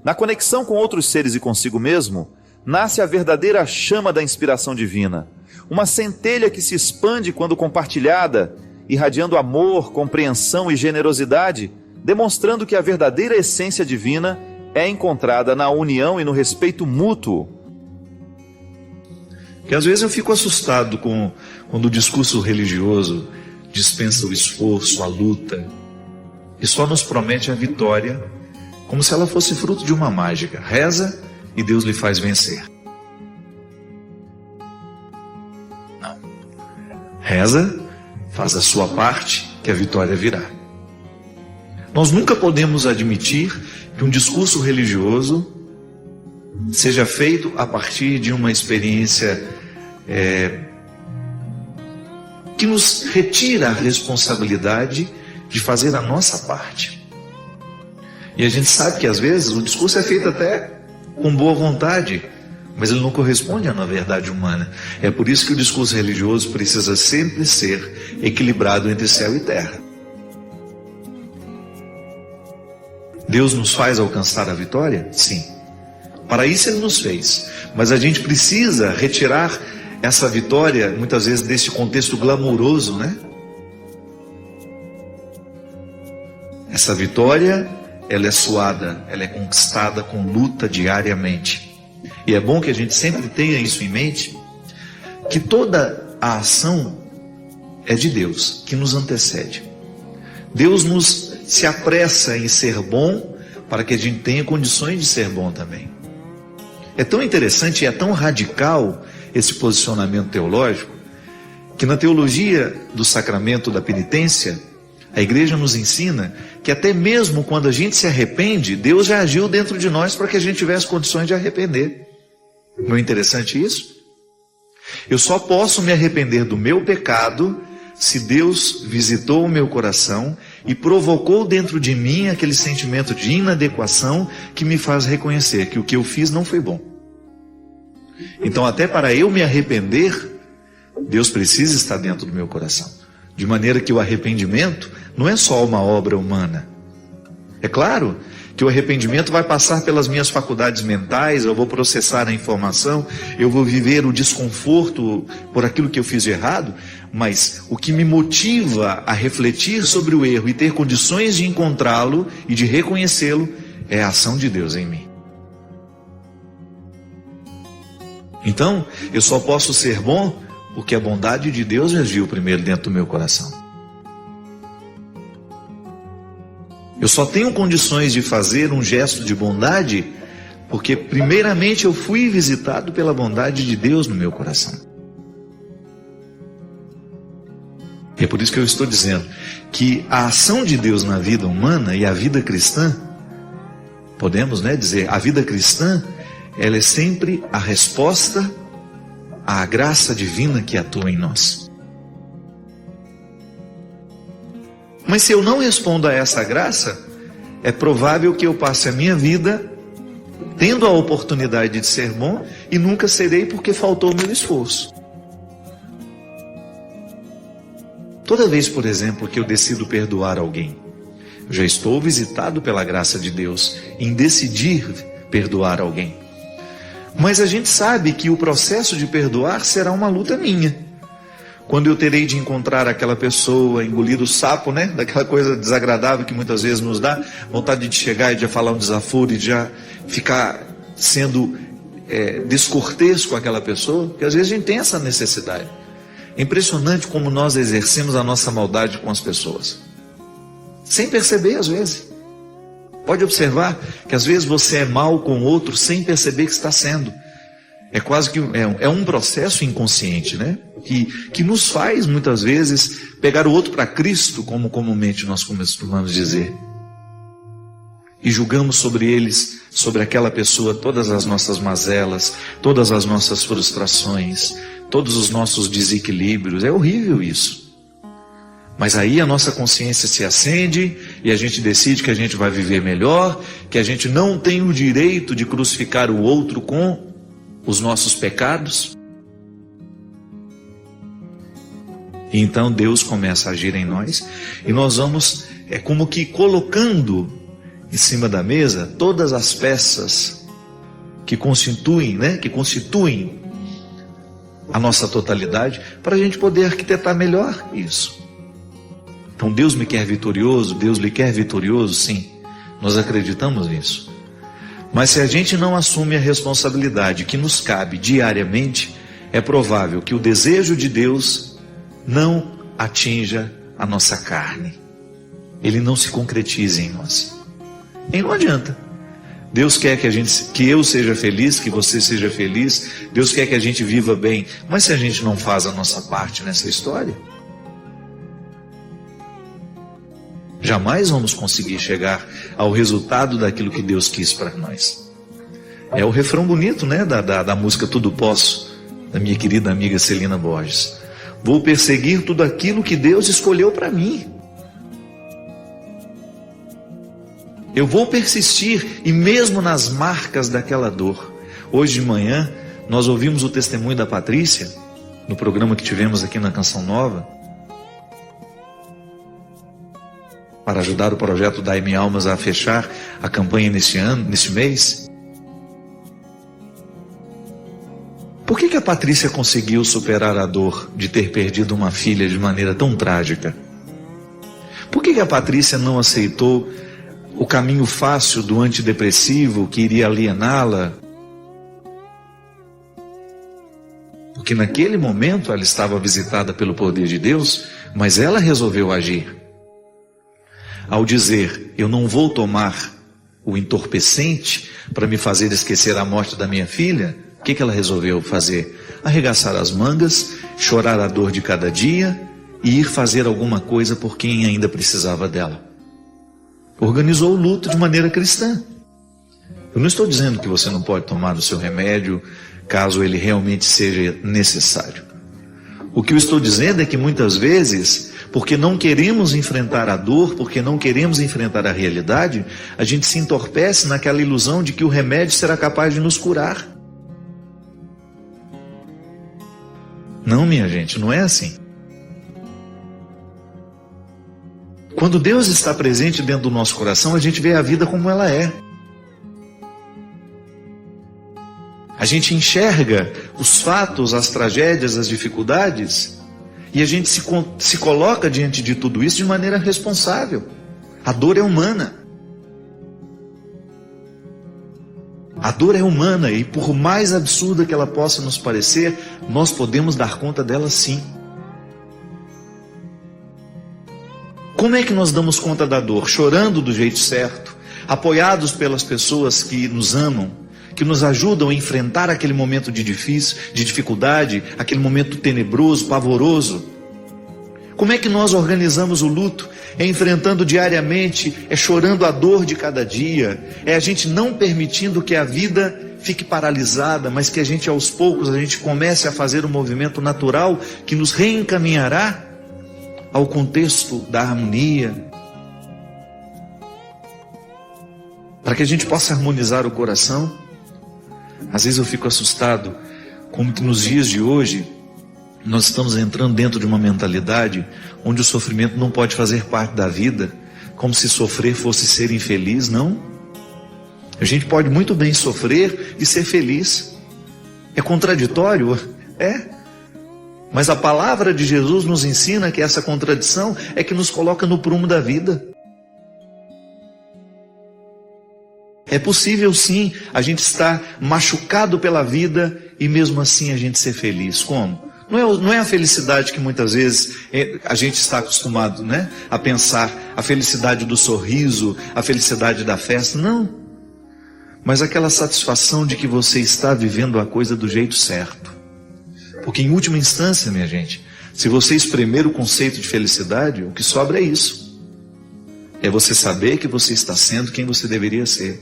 Na conexão com outros seres e consigo mesmo, nasce a verdadeira chama da inspiração divina, uma centelha que se expande quando compartilhada, irradiando amor, compreensão e generosidade, demonstrando que a verdadeira essência divina é encontrada na união e no respeito mútuo. Que às vezes eu fico assustado quando o discurso religioso dispensa o esforço, a luta, e só nos promete a vitória, como se ela fosse fruto de uma mágica. Reza e Deus lhe faz vencer. Não. Reza, faz a sua parte, que a vitória virá. Nós nunca podemos admitir que um discurso religioso seja feito a partir de uma experiência que nos retira a responsabilidade de fazer a nossa parte. E a gente sabe que às vezes o discurso é feito até com boa vontade, mas ele não corresponde à verdade humana. É por isso que o discurso religioso precisa sempre ser equilibrado entre céu e terra. Deus nos faz alcançar a vitória? Sim. Para isso Ele nos fez. Mas a gente precisa retirar essa vitória, muitas vezes, desse contexto glamouroso, né? Essa vitória, ela é suada, ela é conquistada com luta diariamente. E é bom que a gente sempre tenha isso em mente, que toda a ação é de Deus, que nos antecede. Deus se apressa em ser bom, para que a gente tenha condições de ser bom também. É tão interessante e é tão radical esse posicionamento teológico, que na teologia do sacramento da penitência, a igreja nos ensina que até mesmo quando a gente se arrepende, Deus já agiu dentro de nós para que a gente tivesse condições de arrepender. Não é interessante isso? Eu só posso me arrepender do meu pecado se Deus visitou o meu coração e provocou dentro de mim aquele sentimento de inadequação que me faz reconhecer que o que eu fiz não foi bom. Então, até para eu me arrepender, Deus precisa estar dentro do meu coração. De maneira que o arrependimento não é só uma obra humana. É claro que o arrependimento vai passar pelas minhas faculdades mentais, eu vou processar a informação, eu vou viver o desconforto por aquilo que eu fiz de errado, mas o que me motiva a refletir sobre o erro e ter condições de encontrá-lo e de reconhecê-lo é a ação de Deus em mim. Então, eu só posso ser bom porque a bondade de Deus agiu primeiro dentro do meu coração. Eu só tenho condições de fazer um gesto de bondade porque primeiramente eu fui visitado pela bondade de Deus no meu coração. E é por isso que eu estou dizendo que a ação de Deus na vida humana e a vida cristã, podemos, dizer, a vida cristã, ela é sempre a resposta à graça divina que atua em nós. Mas se eu não respondo a essa graça, é provável que eu passe a minha vida tendo a oportunidade de ser bom e nunca serei porque faltou o meu esforço. Toda vez, por exemplo, que eu decido perdoar alguém, eu já estou visitado pela graça de Deus em decidir perdoar alguém. Mas a gente sabe que o processo de perdoar será uma luta minha. Quando eu terei de encontrar aquela pessoa, engolir o sapo, daquela coisa desagradável que muitas vezes nos dá, vontade de chegar e de falar um desaforo e de já ficar sendo descortês com aquela pessoa, porque às vezes a gente tem essa necessidade. É impressionante como nós exercemos a nossa maldade com as pessoas, sem perceber às vezes. Pode observar que às vezes você é mal com o outro sem perceber que está sendo. É quase que um processo inconsciente, que nos faz muitas vezes pegar o outro para Cristo, como comumente nós costumamos dizer. E julgamos sobre eles, sobre aquela pessoa, todas as nossas mazelas, todas as nossas frustrações, todos os nossos desequilíbrios. É horrível isso. Mas aí a nossa consciência se acende e a gente decide que a gente vai viver melhor, que a gente não tem o direito de crucificar o outro com os nossos pecados. E então Deus começa a agir em nós e nós vamos como que colocando em cima da mesa todas as peças que constituem a nossa totalidade, para a gente poder arquitetar melhor isso. Então Deus me quer vitorioso, Deus lhe quer vitorioso, sim, nós acreditamos nisso. Mas se a gente não assume a responsabilidade que nos cabe diariamente, é provável que o desejo de Deus não atinja a nossa carne, ele não se concretize em nós. E não adianta. Deus quer que eu seja feliz, que você seja feliz, Deus quer que a gente viva bem, mas se a gente não faz a nossa parte nessa história, jamais vamos conseguir chegar ao resultado daquilo que Deus quis para nós. É o refrão bonito, né, da música Tudo Posso, da minha querida amiga Celina Borges. Vou perseguir tudo aquilo que Deus escolheu para mim. Eu vou persistir, e mesmo nas marcas daquela dor. Hoje de manhã, nós ouvimos o testemunho da Patrícia, no programa que tivemos aqui na Canção Nova, para ajudar o projeto Dai-me Almas a fechar a campanha nesse mês. Por que a Patrícia conseguiu superar a dor de ter perdido uma filha de maneira tão trágica? Por que a Patrícia não aceitou o caminho fácil do antidepressivo que iria aliená-la? Porque naquele momento ela estava visitada pelo poder de Deus, mas ela resolveu agir. Ao dizer, eu não vou tomar o entorpecente para me fazer esquecer a morte da minha filha, o que ela resolveu fazer? Arregaçar as mangas, chorar a dor de cada dia e ir fazer alguma coisa por quem ainda precisava dela. Organizou o luto de maneira cristã. Eu não estou dizendo que você não pode tomar o seu remédio caso ele realmente seja necessário. O que eu estou dizendo é que muitas vezes, porque não queremos enfrentar a dor, porque não queremos enfrentar a realidade, a gente se entorpece naquela ilusão de que o remédio será capaz de nos curar. Não, minha gente, não é assim. Quando Deus está presente dentro do nosso coração, a gente vê a vida como ela é. A gente enxerga os fatos, as tragédias, as dificuldades, e a gente se coloca diante de tudo isso de maneira responsável. A dor é humana. A dor é humana, e por mais absurda que ela possa nos parecer, nós podemos dar conta dela sim. Como é que nós damos conta da dor? Chorando do jeito certo, apoiados pelas pessoas que nos amam, que nos ajudam a enfrentar aquele momento de dificuldade, aquele momento tenebroso, pavoroso. Como é que nós organizamos o luto? É enfrentando diariamente, é chorando a dor de cada dia, é a gente não permitindo que a vida fique paralisada, mas que a gente aos poucos comece a fazer um movimento natural que nos reencaminhará ao contexto da harmonia, para que a gente possa harmonizar o coração. Às vezes eu fico assustado, como que nos dias de hoje, nós estamos entrando dentro de uma mentalidade onde o sofrimento não pode fazer parte da vida, como se sofrer fosse ser infeliz. Não. A gente pode muito bem sofrer e ser feliz. É contraditório? É. Mas a palavra de Jesus nos ensina que essa contradição é que nos coloca no prumo da vida. É possível sim a gente estar machucado pela vida e mesmo assim a gente ser feliz. Como? Não é a felicidade que muitas vezes a gente está acostumado, né, a pensar, a felicidade do sorriso, a felicidade da festa, não. Mas aquela satisfação de que você está vivendo a coisa do jeito certo. Porque em última instância, minha gente, se você espremer o conceito de felicidade, o que sobra é isso. É você saber que você está sendo quem você deveria ser,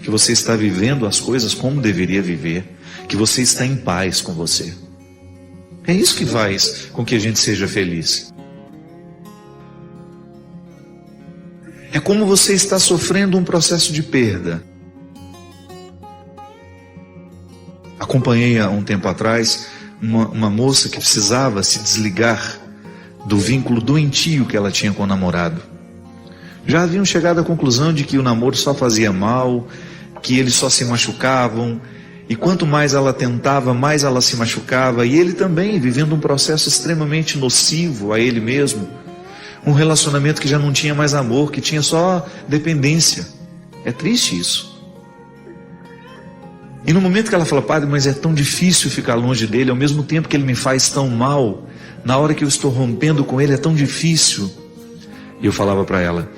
que você está vivendo as coisas como deveria viver, que você está em paz com você. É isso que faz com que a gente seja feliz. É como você está sofrendo um processo de perda. Acompanhei há um tempo atrás uma moça que precisava se desligar do vínculo doentio que ela tinha com o namorado. Já haviam chegado à conclusão de que o namoro só fazia mal, que eles só se machucavam, e quanto mais ela tentava, mais ela se machucava, e ele também vivendo um processo extremamente nocivo a ele mesmo, um relacionamento que já não tinha mais amor, que tinha só dependência. É triste isso. E no momento que ela fala, padre, mas é tão difícil ficar longe dele, ao mesmo tempo que ele me faz tão mal, na hora que eu estou rompendo com ele é tão difícil. E eu falava para ela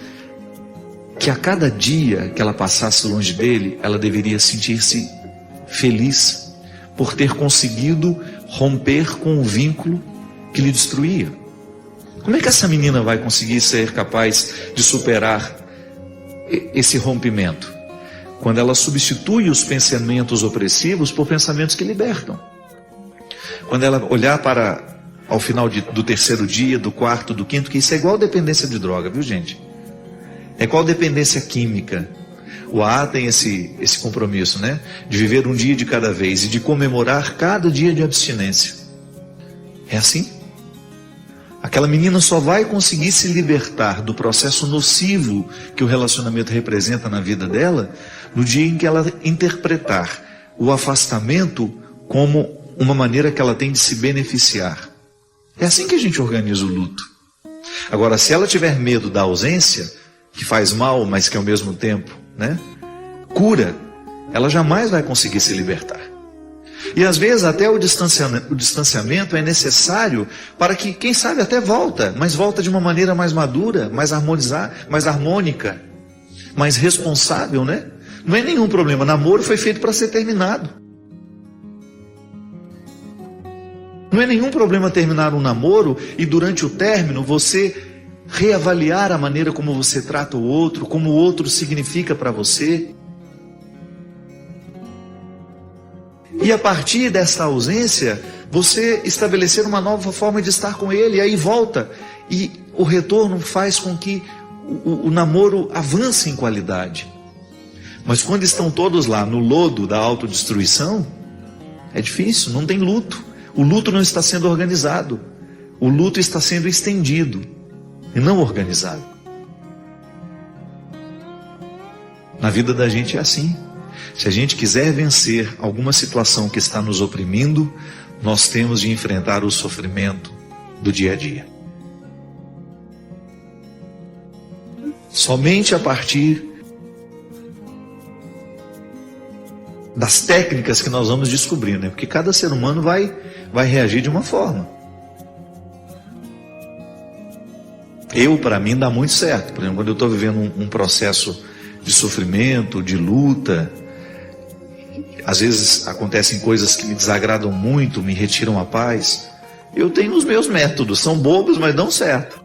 que a cada dia que ela passasse longe dele, ela deveria sentir-se feliz por ter conseguido romper com o vínculo que lhe destruía. Como é que essa menina vai conseguir ser capaz de superar esse rompimento? Quando ela substitui os pensamentos opressivos por pensamentos que libertam. Quando ela olhar para ao final do terceiro dia, do quarto, do quinto, que isso é igual dependência de droga, viu gente? É igual dependência química. O AA tem esse compromisso, né? De viver um dia de cada vez e de comemorar cada dia de abstinência. É assim? Aquela menina só vai conseguir se libertar do processo nocivo que o relacionamento representa na vida dela no dia em que ela interpretar o afastamento como uma maneira que ela tem de se beneficiar. É assim que a gente organiza o luto. Agora, se ela tiver medo da ausência, que faz mal, mas que ao mesmo tempo, né, cura, ela jamais vai conseguir se libertar. E às vezes até o distanciamento é necessário para que, quem sabe, até volta, mas volta de uma maneira mais madura, mais harmônica, mais responsável, né? Não é nenhum problema, namoro foi feito para ser terminado. Não é nenhum problema terminar um namoro e durante o término você reavaliar a maneira como você trata o outro, como o outro significa para você. E a partir dessa ausência, você estabelecer uma nova forma de estar com ele, e aí volta. E o retorno faz com que o namoro avance em qualidade. Mas quando estão todos lá no lodo da autodestruição, é difícil, não tem luto. O luto não está sendo organizado. O luto está sendo estendido e não organizado. Na vida da gente é assim. Se a gente quiser vencer alguma situação que está nos oprimindo, nós temos de enfrentar o sofrimento do dia a dia. Somente a partir das técnicas que nós vamos descobrir, né? Porque cada ser humano vai reagir de uma forma. Para mim, dá muito certo. Por exemplo, quando eu estou vivendo um processo de sofrimento, de luta, às vezes acontecem coisas que me desagradam muito, me retiram a paz. Eu tenho os meus métodos, são bobos, mas dão certo.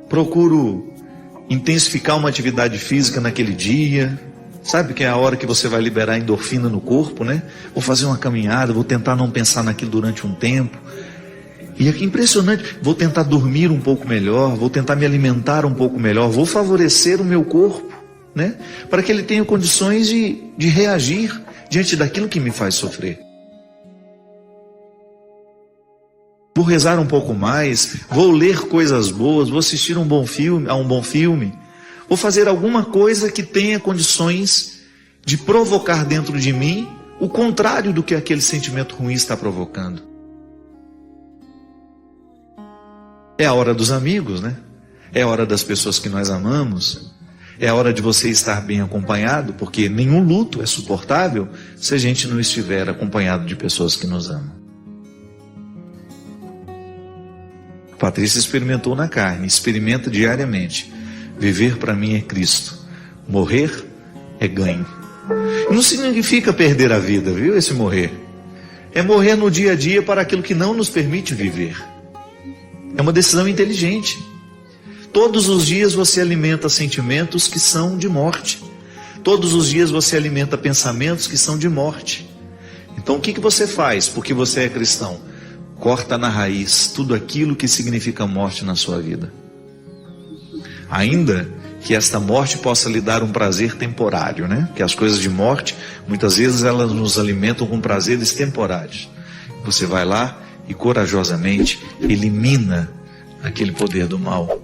Procuro intensificar uma atividade física naquele dia. Sabe que é a hora que você vai liberar endorfina no corpo, né? Vou fazer uma caminhada, vou tentar não pensar naquilo durante um tempo. E é impressionante, vou tentar dormir um pouco melhor, vou tentar me alimentar um pouco melhor, vou favorecer o meu corpo, né? Para que ele tenha condições de reagir diante daquilo que me faz sofrer. Vou rezar um pouco mais, vou ler coisas boas, vou assistir a um bom filme, vou fazer alguma coisa que tenha condições de provocar dentro de mim o contrário do que aquele sentimento ruim está provocando. É a hora dos amigos, né? É a hora das pessoas que nós amamos. É a hora de você estar bem acompanhado, porque nenhum luto é suportável se a gente não estiver acompanhado de pessoas que nos amam. Patrícia experimentou na carne, experimenta diariamente. Viver para mim é Cristo, morrer é ganho. Não significa perder a vida, viu, esse morrer. É morrer no dia a dia para aquilo que não nos permite viver. É uma decisão inteligente. Todos os dias você alimenta sentimentos que são de morte. Todos os dias você alimenta pensamentos que são de morte. Então o que você faz porque você é cristão? Corta na raiz tudo aquilo que significa morte na sua vida. Ainda que esta morte possa lhe dar um prazer temporário, né? Que as coisas de morte, muitas vezes elas nos alimentam com prazeres temporários. Você vai lá e corajosamente elimina aquele poder do mal.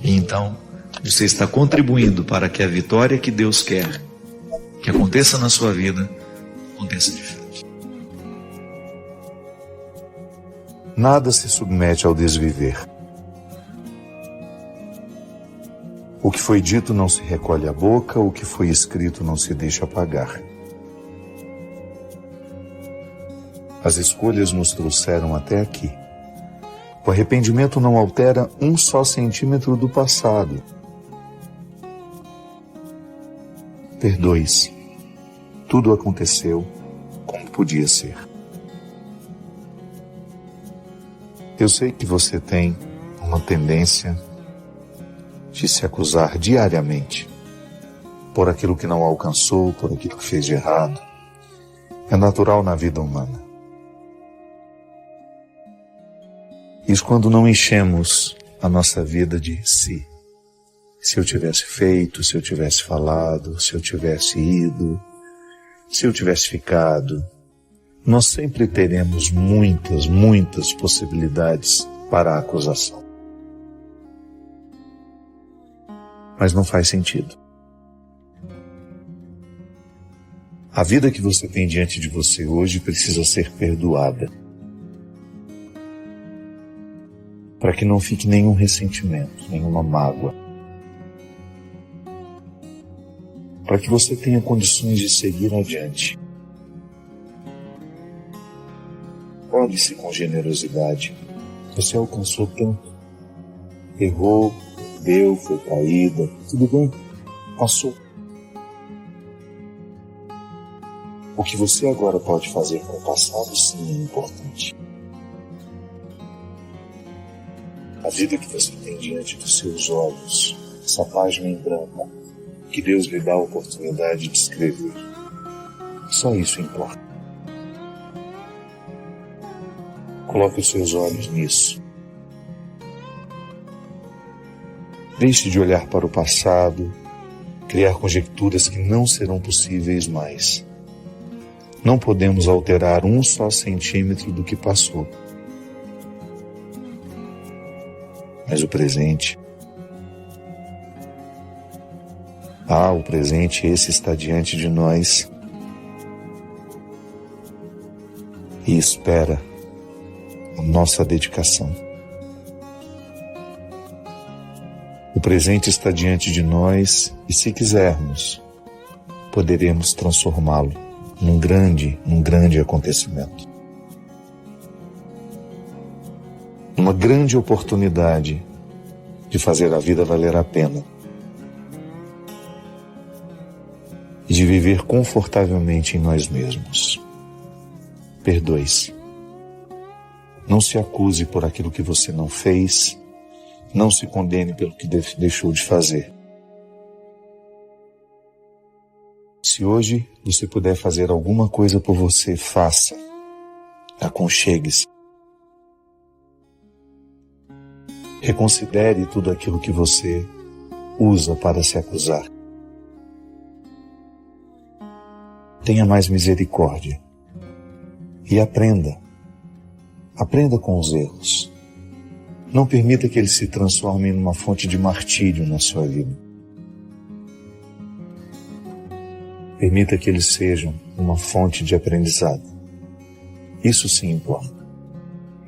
E então, você está contribuindo para que a vitória que Deus quer que aconteça na sua vida, aconteça de frente. Nada se submete ao desviver. O que foi dito não se recolhe à boca, o que foi escrito não se deixa apagar. As escolhas nos trouxeram até aqui. O arrependimento não altera um só centímetro do passado. Perdoe-se. Tudo aconteceu como podia ser. Eu sei que você tem uma tendência de se acusar diariamente por aquilo que não alcançou, por aquilo que fez de errado. É natural na vida humana. Isso quando não enchemos a nossa vida de si. Se eu tivesse feito, se eu tivesse falado, se eu tivesse ido, se eu tivesse ficado. Nós sempre teremos muitas possibilidades para a acusação. Mas não faz sentido. A vida que você tem diante de você hoje precisa ser perdoada. Para que não fique nenhum ressentimento, nenhuma mágoa. Para que você tenha condições de seguir adiante. Olhe-se com generosidade. Você alcançou tanto. Errou, deu, foi traída. Tudo bem, passou. O que você agora pode fazer com o passado, sim, é importante. A vida que você tem diante dos seus olhos, essa página em branco, que Deus lhe dá a oportunidade de escrever. Só isso importa. Coloque os seus olhos nisso. Deixe de olhar para o passado, criar conjecturas que não serão possíveis mais. Não podemos alterar um só centímetro do que passou. Mas o presente... o presente, esse está diante de nós e espera a nossa dedicação. O presente está diante de nós e, se quisermos, poderemos transformá-lo num grande acontecimento. Uma grande oportunidade de fazer a vida valer a pena. E de viver confortavelmente em nós mesmos. Perdoe-se. Não se acuse por aquilo que você não fez. Não se condene pelo que deixou de fazer. Se hoje você puder fazer alguma coisa por você, faça. Aconchegue-se. Reconsidere tudo aquilo que você usa para se acusar. Tenha mais misericórdia e aprenda. Aprenda com os erros. Não permita que eles se transformem numa fonte de martírio na sua vida. Permita que eles sejam uma fonte de aprendizado. Isso sim importa.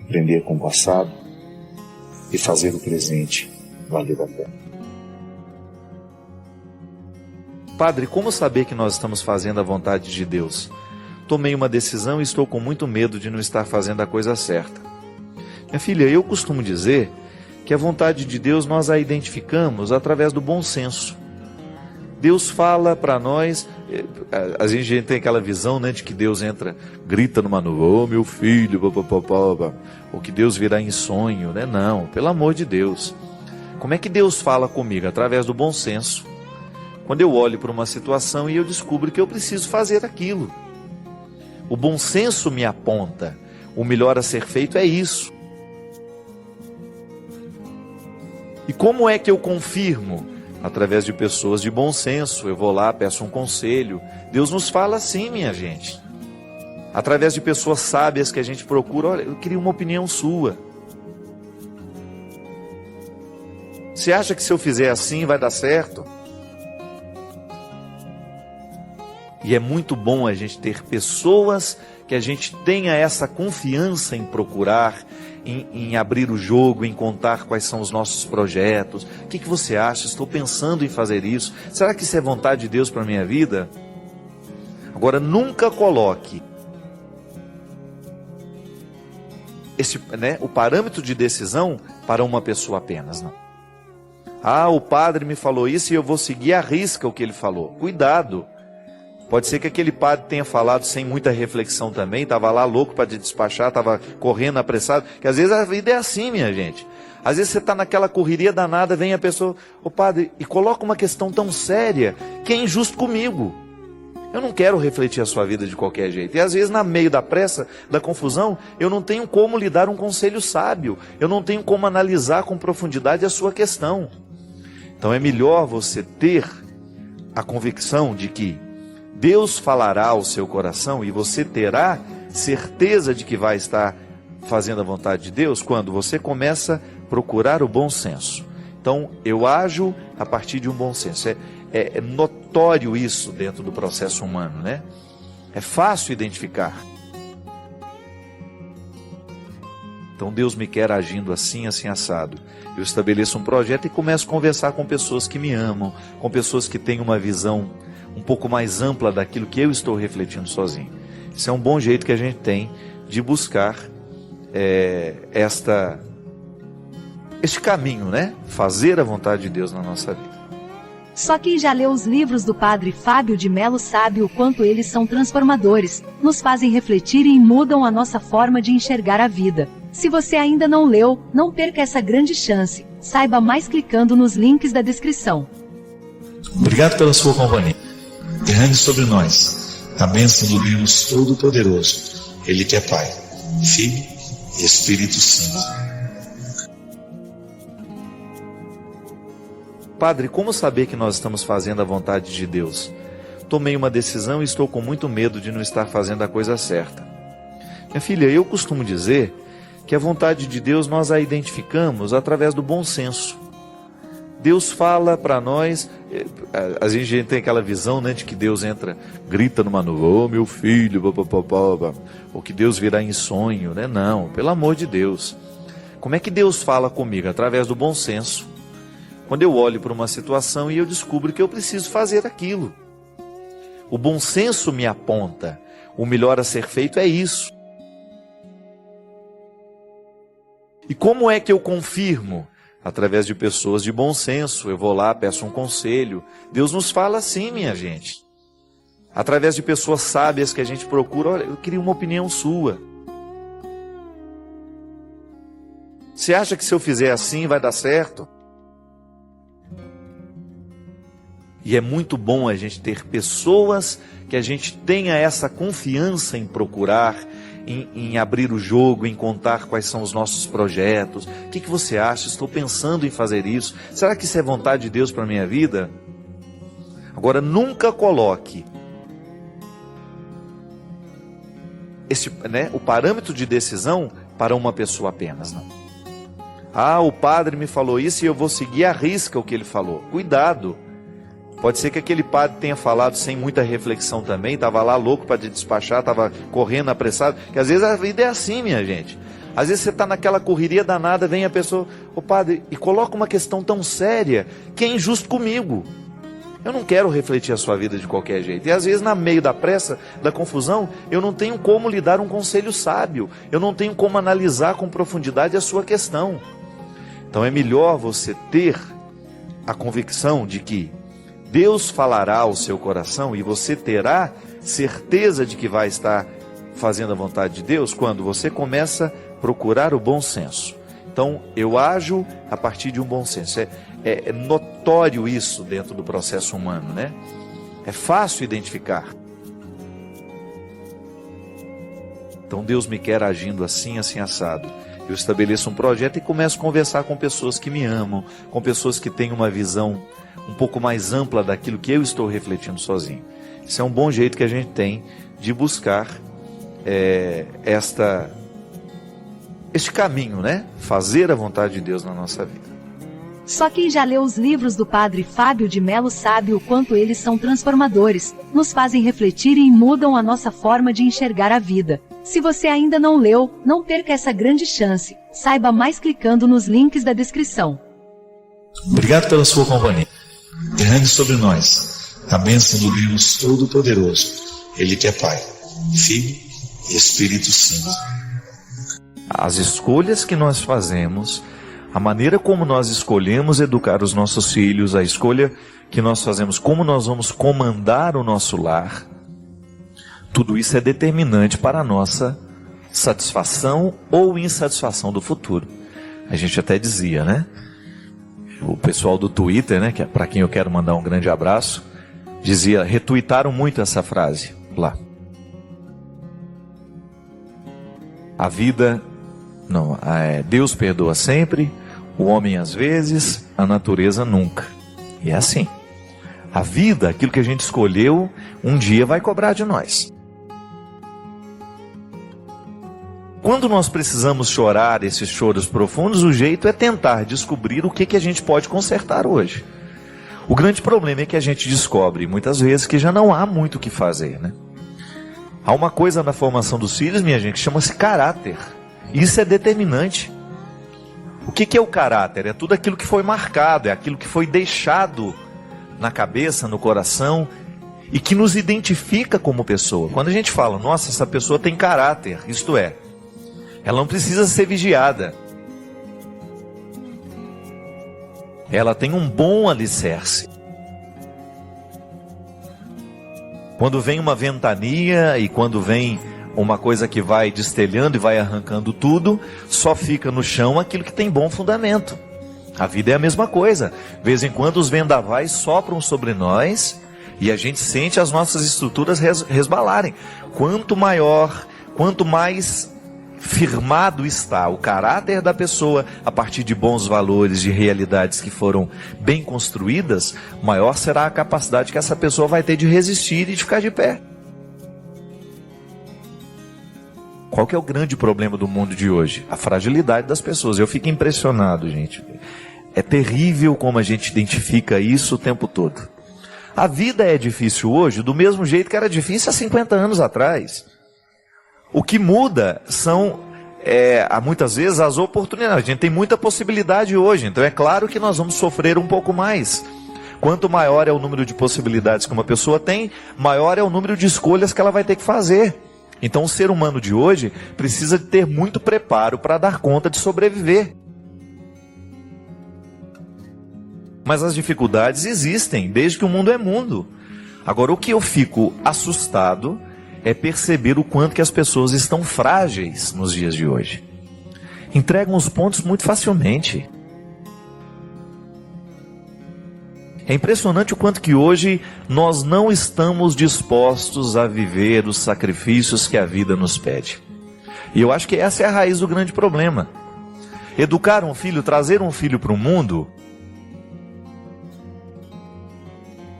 Aprender com o passado e fazer o presente valer a pena. Padre, como saber que nós estamos fazendo a vontade de Deus? Tomei uma decisão e estou com muito medo de não estar fazendo a coisa certa. Minha filha, eu costumo dizer que a vontade de Deus nós a identificamos através do bom senso. Deus fala para nós, a gente tem aquela visão, né, de que Deus entra, grita numa nuvem, meu filho, ou que Deus virá em sonho, né? Não, pelo amor de Deus. Como é que Deus fala comigo? Através do bom senso. Quando eu olho para uma situação e eu descubro que eu preciso fazer aquilo. O bom senso me aponta. O melhor a ser feito é isso. E como é que eu confirmo? Através de pessoas de bom senso. Eu vou lá, peço um conselho. Deus nos fala assim, minha gente. Através de pessoas sábias que a gente procura. Olha, eu queria uma opinião sua. Você acha que se eu fizer assim vai dar certo? E é muito bom a gente ter pessoas que a gente tenha essa confiança em procurar, em abrir o jogo, em contar quais são os nossos projetos. O que você acha? Estou pensando em fazer isso. Será que isso é vontade de Deus para a minha vida? Agora, nunca coloque o parâmetro de decisão para uma pessoa apenas, não. Ah, o padre me falou isso e eu vou seguir à risca o que ele falou. Cuidado. Pode ser que aquele padre tenha falado sem muita reflexão também, estava lá louco para te despachar, estava correndo apressado, que às vezes a vida é assim, minha gente. Às vezes você está naquela correria danada, vem a pessoa, ô padre, e coloca uma questão tão séria, que é injusto comigo. Eu não quero refletir a sua vida de qualquer jeito. E às vezes, no meio da pressa, da confusão, eu não tenho como lhe dar um conselho sábio, eu não tenho como analisar com profundidade a sua questão. Então é melhor você ter a convicção de que Deus falará ao seu coração e você terá certeza de que vai estar fazendo a vontade de Deus quando você começa a procurar o bom senso. Então, eu ajo a partir de um bom senso. É notório isso dentro do processo humano, né? É fácil identificar. Então, Deus me quer agindo assim, assim, assado. Eu estabeleço um projeto e começo a conversar com pessoas que me amam, com pessoas que têm uma visão um pouco mais ampla daquilo que eu estou refletindo sozinho. Isso é um bom jeito que a gente tem de buscar este caminho, né? Fazer a vontade de Deus na nossa vida. Só quem já leu os livros do Padre Fábio de Mello sabe o quanto eles são transformadores, nos fazem refletir e mudam a nossa forma de enxergar a vida. Se você ainda não leu, não perca essa grande chance. Saiba mais clicando nos links da descrição. Obrigado pela sua companhia. Derrame sobre nós a bênção do Deus Todo-Poderoso, Ele que é Pai, Filho e Espírito Santo. Padre, como saber que nós estamos fazendo a vontade de Deus? Tomei uma decisão e estou com muito medo de não estar fazendo a coisa certa. Minha filha, eu costumo dizer que a vontade de Deus nós a identificamos através do bom senso. Deus fala para nós, a gente tem aquela visão, né, de que Deus entra, grita numa nuvem, ô meu filho, ou que Deus virá em sonho, né? Não, pelo amor de Deus. Como é que Deus fala comigo? Através do bom senso. Quando eu olho para uma situação e eu descubro que eu preciso fazer aquilo. O bom senso me aponta, o melhor a ser feito é isso. E como é que eu confirmo? Através de pessoas de bom senso, eu vou lá, peço um conselho. Deus nos fala assim, minha gente. Através de pessoas sábias que a gente procura, olha, eu queria uma opinião sua. Você acha que se eu fizer assim vai dar certo? E é muito bom a gente ter pessoas que a gente tenha essa confiança em procurar, em abrir o jogo, em contar quais são os nossos projetos. O que você acha? Estou pensando em fazer isso. Será que isso é vontade de Deus para a minha vida? Agora, nunca coloque o parâmetro de decisão para uma pessoa apenas, não. Ah, o padre me falou isso e eu vou seguir à risca o que ele falou. Cuidado. Pode ser que aquele padre tenha falado sem muita reflexão também, estava lá louco para te despachar, estava correndo apressado, que às vezes a vida é assim, minha gente. Às vezes você está naquela correria danada, vem a pessoa, ô padre, e coloca uma questão tão séria, que é injusto comigo. Eu não quero refletir a sua vida de qualquer jeito. E às vezes, no meio da pressa, da confusão, eu não tenho como lhe dar um conselho sábio, eu não tenho como analisar com profundidade a sua questão. Então é melhor você ter a convicção de que Deus falará ao seu coração e você terá certeza de que vai estar fazendo a vontade de Deus quando você começa a procurar o bom senso. Então, eu ajo a partir de um bom senso. É notório isso dentro do processo humano, né? É fácil identificar. Então, Deus me quer agindo assim, assim, assado. Eu estabeleço um projeto e começo a conversar com pessoas que me amam, com pessoas que têm uma visão um pouco mais ampla daquilo que eu estou refletindo sozinho. Isso é um bom jeito que a gente tem de buscar este caminho, né? Fazer a vontade de Deus na nossa vida. Só quem já leu os livros do Padre Fábio de Melo sabe o quanto eles são transformadores, nos fazem refletir e mudam a nossa forma de enxergar a vida. Se você ainda não leu, não perca essa grande chance. Saiba mais clicando nos links da descrição. Obrigado pela sua companhia. Derrame sobre nós a bênção do Deus Todo-Poderoso, Ele que é Pai, Filho e Espírito Santo. As escolhas que nós fazemos, a maneira como nós escolhemos educar os nossos filhos, a escolha que nós fazemos, como nós vamos comandar o nosso lar, tudo isso é determinante para a nossa satisfação ou insatisfação do futuro. A gente até dizia, né? O pessoal do Twitter, né, que é para quem eu quero mandar um grande abraço, dizia, retuitaram muito essa frase lá. A vida, não, Deus perdoa sempre, o homem às vezes, a natureza nunca. E é assim. A vida, aquilo que a gente escolheu, um dia vai cobrar de nós. Quando nós precisamos chorar esses choros profundos, o jeito é tentar descobrir o que a gente pode consertar hoje. O grande problema é que a gente descobre, muitas vezes, que já não há muito o que fazer, né? Há uma coisa na formação dos filhos, minha gente, que chama-se caráter. Isso é determinante. O que é o caráter? É tudo aquilo que foi marcado, é aquilo que foi deixado na cabeça, no coração, e que nos identifica como pessoa. Quando a gente fala, nossa, essa pessoa tem caráter, isto é, ela não precisa ser vigiada. Ela tem um bom alicerce. Quando vem uma ventania e quando vem uma coisa que vai destelhando e vai arrancando tudo, só fica no chão aquilo que tem bom fundamento. A vida é a mesma coisa. De vez em quando os vendavais sopram sobre nós e a gente sente as nossas estruturas resbalarem. Quanto maior, quanto mais firmado está o caráter da pessoa a partir de bons valores, de realidades que foram bem construídas, maior será a capacidade que essa pessoa vai ter de resistir e de ficar de pé. Qual que é o grande problema do mundo de hoje? A fragilidade das pessoas. Eu fico impressionado, gente. É terrível como a gente identifica isso o tempo todo. A vida é difícil hoje do mesmo jeito que era difícil há 50 anos atrás. O que muda são, muitas vezes, as oportunidades. A gente tem muita possibilidade hoje, então é claro que nós vamos sofrer um pouco mais. Quanto maior é o número de possibilidades que uma pessoa tem, maior é o número de escolhas que ela vai ter que fazer. Então o ser humano de hoje precisa de ter muito preparo para dar conta de sobreviver. Mas as dificuldades existem, desde que o mundo é mundo. Agora, o que eu fico assustado é perceber o quanto que as pessoas estão frágeis nos dias de hoje. Entregam os pontos muito facilmente. É impressionante o quanto que hoje nós não estamos dispostos a viver os sacrifícios que a vida nos pede. E eu acho que essa é a raiz do grande problema. Educar um filho, trazer um filho para o mundo,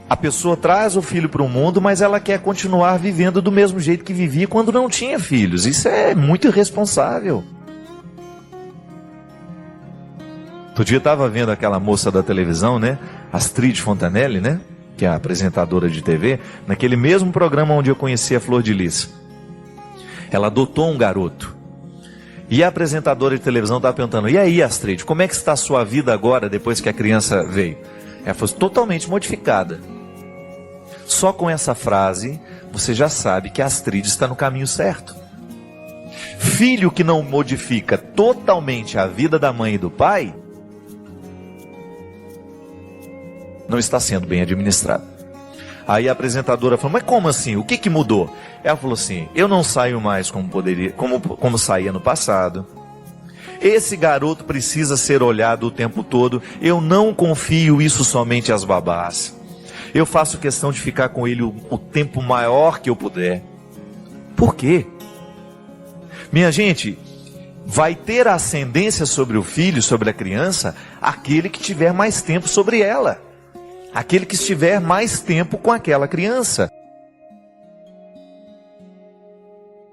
a pessoa traz o filho para o mundo, mas ela quer continuar vivendo do mesmo jeito que vivia quando não tinha filhos. Isso é muito irresponsável. Outro dia eu estava vendo aquela moça da televisão, né? Astrid Fontanelli, né? Que é a apresentadora de TV, naquele mesmo programa onde eu conheci a Flor de Lis. Ela adotou um garoto. E a apresentadora de televisão estava perguntando, e aí, Astrid, como é que está a sua vida agora, depois que a criança veio? Ela falou, totalmente modificada. Só com essa frase, você já sabe que a Astrid está no caminho certo. Filho que não modifica totalmente a vida da mãe e do pai, não está sendo bem administrado. Aí a apresentadora falou, mas como assim? O que mudou? Ela falou assim, eu não saio mais como saía no passado. Esse garoto precisa ser olhado o tempo todo. Eu não confio isso somente às babás. Eu faço questão de ficar com ele o tempo maior que eu puder. Por quê? Minha gente, vai ter ascendência sobre o filho, sobre a criança, aquele que tiver mais tempo sobre ela. Aquele que estiver mais tempo com aquela criança.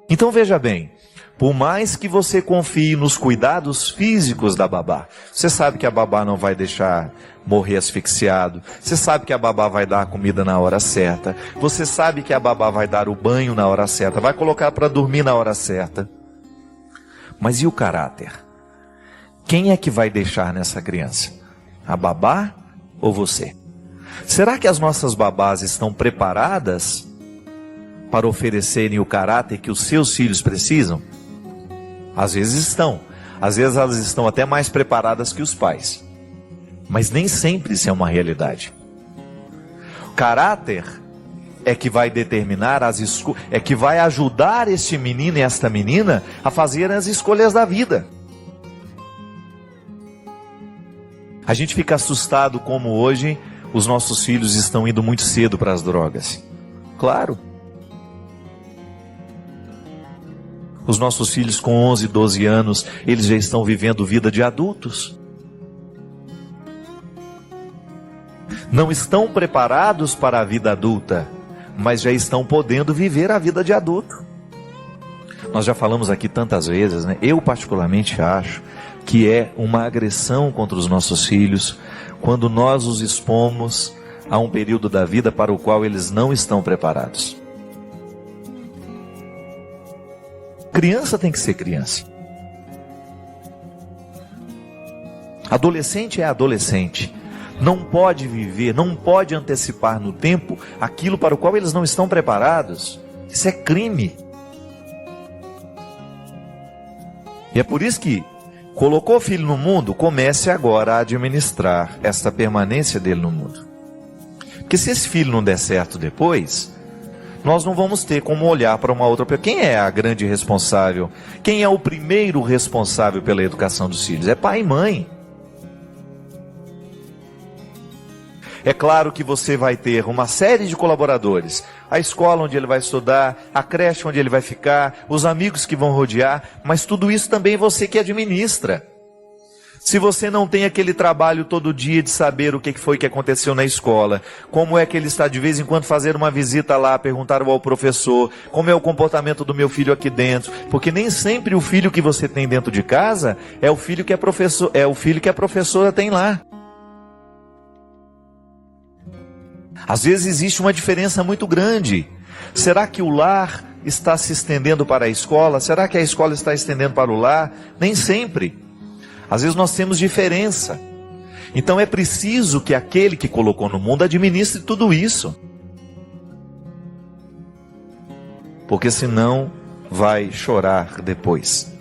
Então veja bem, Por mais que você confie nos cuidados físicos da babá, você sabe que a babá não vai deixar morrer asfixiado, você sabe que a babá vai dar a comida na hora certa, você sabe que a babá vai dar o banho na hora certa, vai colocar para dormir na hora certa. Mas e o caráter? Quem é que vai deixar nessa criança? A babá ou você? Será que as nossas babás estão preparadas para oferecerem o caráter que os seus filhos precisam? Às vezes estão. Às vezes elas estão até mais preparadas que os pais. Mas nem sempre isso é uma realidade. O caráter é que vai determinar é que vai ajudar este menino e esta menina a fazer as escolhas da vida. A gente fica assustado como hoje os nossos filhos estão indo muito cedo para as drogas. Claro. Os nossos filhos com 11, 12 anos, eles já estão vivendo vida de adultos. Não estão preparados para a vida adulta, mas já estão podendo viver a vida de adulto. Nós já falamos aqui tantas vezes, né? Eu particularmente acho que é uma agressão contra os nossos filhos quando nós os expomos a um período da vida para o qual eles não estão preparados. Criança tem que ser criança. Adolescente é adolescente. Não pode viver, não pode antecipar no tempo aquilo para o qual eles não estão preparados. Isso é crime. E é por isso que colocou o filho no mundo, comece agora a administrar esta permanência dele no mundo. Porque se esse filho não der certo depois, nós não vamos ter como olhar para uma outra pessoa. Quem é a grande responsável? Quem é o primeiro responsável pela educação dos filhos? É pai e mãe. É claro que você vai ter uma série de colaboradores. A escola onde ele vai estudar, a creche onde ele vai ficar, os amigos que vão rodear, mas tudo isso também você que administra. Se você não tem aquele trabalho todo dia de saber o que foi que aconteceu na escola, como é que ele está de vez em quando fazer uma visita lá, perguntar ao professor, como é o comportamento do meu filho aqui dentro, porque nem sempre o filho que você tem dentro de casa é o filho que a professora tem lá. Às vezes existe uma diferença muito grande. Será que o lar está se estendendo para a escola? Será que a escola está estendendo para o lar? Nem sempre. Às vezes nós temos diferença. Então é preciso que aquele que colocou no mundo administre tudo isso. Porque senão vai chorar depois.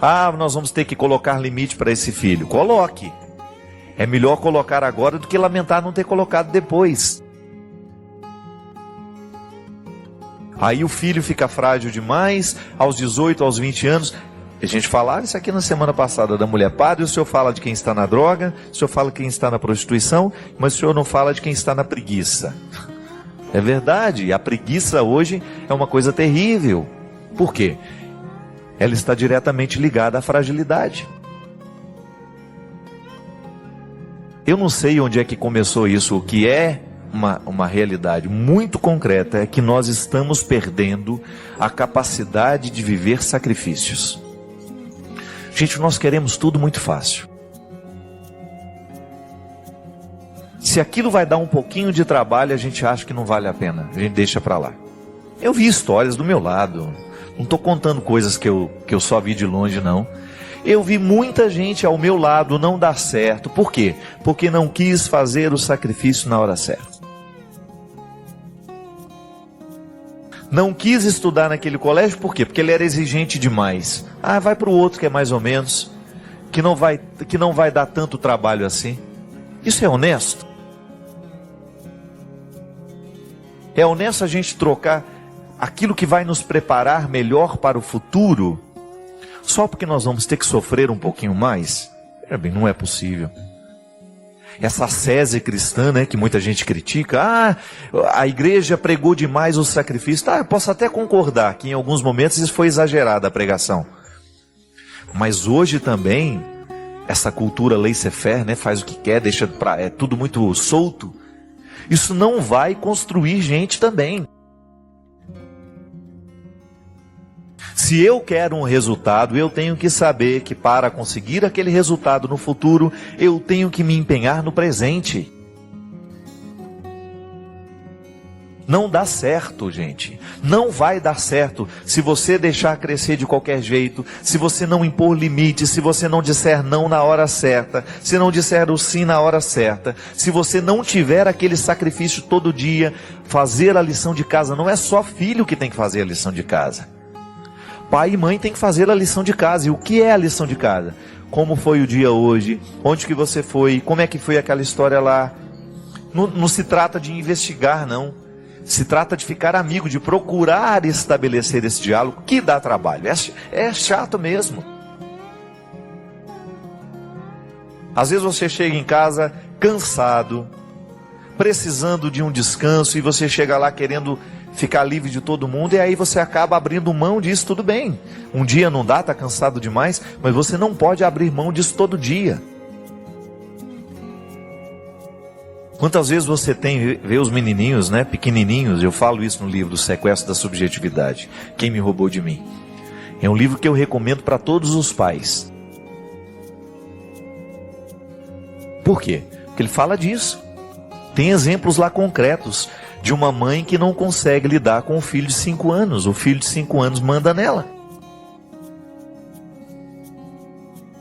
Ah, nós vamos ter que colocar limite para esse filho. Coloque. É melhor colocar agora do que lamentar não ter colocado depois. Aí o filho fica frágil demais, aos 18, aos 20 anos. A gente falava isso aqui na semana passada da mulher. Padre, o senhor fala de quem está na droga, o senhor fala de quem está na prostituição, mas o senhor não fala de quem está na preguiça. É verdade, a preguiça hoje é uma coisa terrível. Por quê? Ela está diretamente ligada à fragilidade. Eu não sei onde é que começou isso. O que é uma realidade muito concreta é que nós estamos perdendo a capacidade de viver sacrifícios. Gente, nós queremos tudo muito fácil. Se aquilo vai dar um pouquinho de trabalho, a gente acha que não vale a pena. A gente deixa para lá. Eu vi histórias do meu lado. Não estou contando coisas que eu só vi de longe, não. Eu vi muita gente ao meu lado não dar certo. Por quê? Porque não quis fazer o sacrifício na hora certa. Não quis estudar naquele colégio, por quê? Porque ele era exigente demais. Ah, vai para o outro que é mais ou menos, que não vai dar tanto trabalho assim. Isso é honesto? É honesto a gente trocar aquilo que vai nos preparar melhor para o futuro, só porque nós vamos ter que sofrer um pouquinho mais? Não é possível. Essa ascese cristã, né, que muita gente critica, a igreja pregou demais o sacrifício. Eu posso até concordar que em alguns momentos isso foi exagerada a pregação. Mas hoje também, essa cultura laissez-faire, né, faz o que quer, é tudo muito solto. Isso não vai construir gente também. Se eu quero um resultado, eu tenho que saber que para conseguir aquele resultado no futuro, eu tenho que me empenhar no presente. Não dá certo, gente. Não vai dar certo se você deixar crescer de qualquer jeito, se você não impor limites, se você não disser não na hora certa, se não disser o sim na hora certa, se você não tiver aquele sacrifício todo dia, fazer a lição de casa. Não é só filho que tem que fazer a lição de casa. Pai e mãe tem que fazer a lição de casa. E o que é a lição de casa? Como foi o dia hoje? Onde que você foi? Como é que foi aquela história lá? Não se trata de investigar, não. Se trata de ficar amigo, de procurar estabelecer esse diálogo, que dá trabalho. É chato mesmo. Às vezes você chega em casa cansado, precisando de um descanso, e você chega lá querendo ficar livre de todo mundo, e aí você acaba abrindo mão disso. Tudo bem, um dia não dá, está cansado demais, mas você não pode abrir mão disso todo dia. Quantas vezes você vê os menininhos, né, pequenininhos, eu falo isso no livro do Sequestro da Subjetividade, Quem Me Roubou de Mim. É um livro que eu recomendo para todos os pais. Por quê? Porque ele fala disso. Tem exemplos lá concretos de uma mãe que não consegue lidar com o filho de 5 anos. O filho de 5 anos manda nela.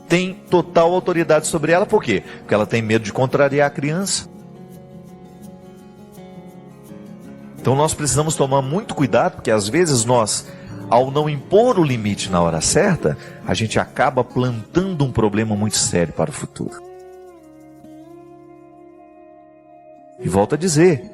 Tem total autoridade sobre ela, por quê? Porque ela tem medo de contrariar a criança. Então nós precisamos tomar muito cuidado, porque às vezes nós, ao não impor o limite na hora certa, a gente acaba plantando um problema muito sério para o futuro. E volto a dizer,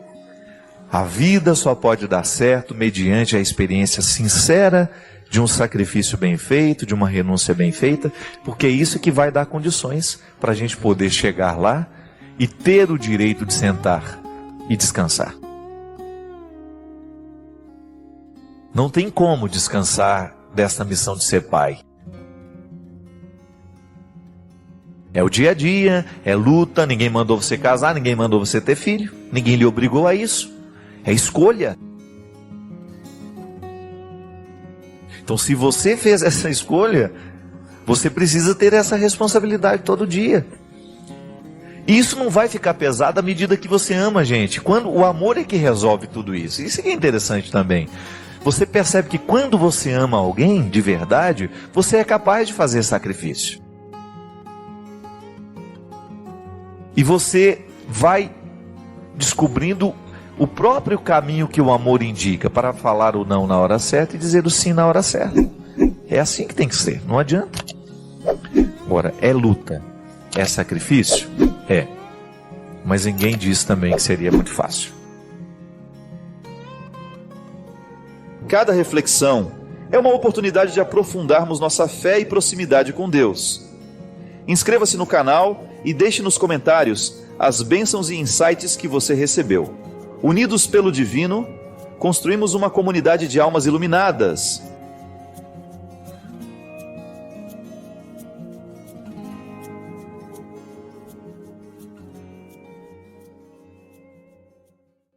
a vida só pode dar certo mediante a experiência sincera de um sacrifício bem feito, de uma renúncia bem feita, porque é isso que vai dar condições para a gente poder chegar lá e ter o direito de sentar e descansar. Não tem como descansar desta missão de ser pai. É o dia a dia, é luta, ninguém mandou você casar, ninguém mandou você ter filho, ninguém lhe obrigou a isso. É escolha. Então, se você fez essa escolha, você precisa ter essa responsabilidade todo dia. E isso não vai ficar pesado à medida que você ama, gente. Quando o amor é que resolve tudo isso. Isso que é interessante também. Você percebe que quando você ama alguém de verdade, você é capaz de fazer sacrifício. E você vai descobrindo o próprio caminho que o amor indica para falar o não na hora certa e dizer o sim na hora certa. É assim que tem que ser, não adianta. Agora, é luta, é sacrifício? É. Mas ninguém diz também que seria muito fácil. Cada reflexão é uma oportunidade de aprofundarmos nossa fé e proximidade com Deus. Inscreva-se no canal e deixe nos comentários as bênçãos e insights que você recebeu. Unidos pelo Divino, construímos uma comunidade de almas iluminadas,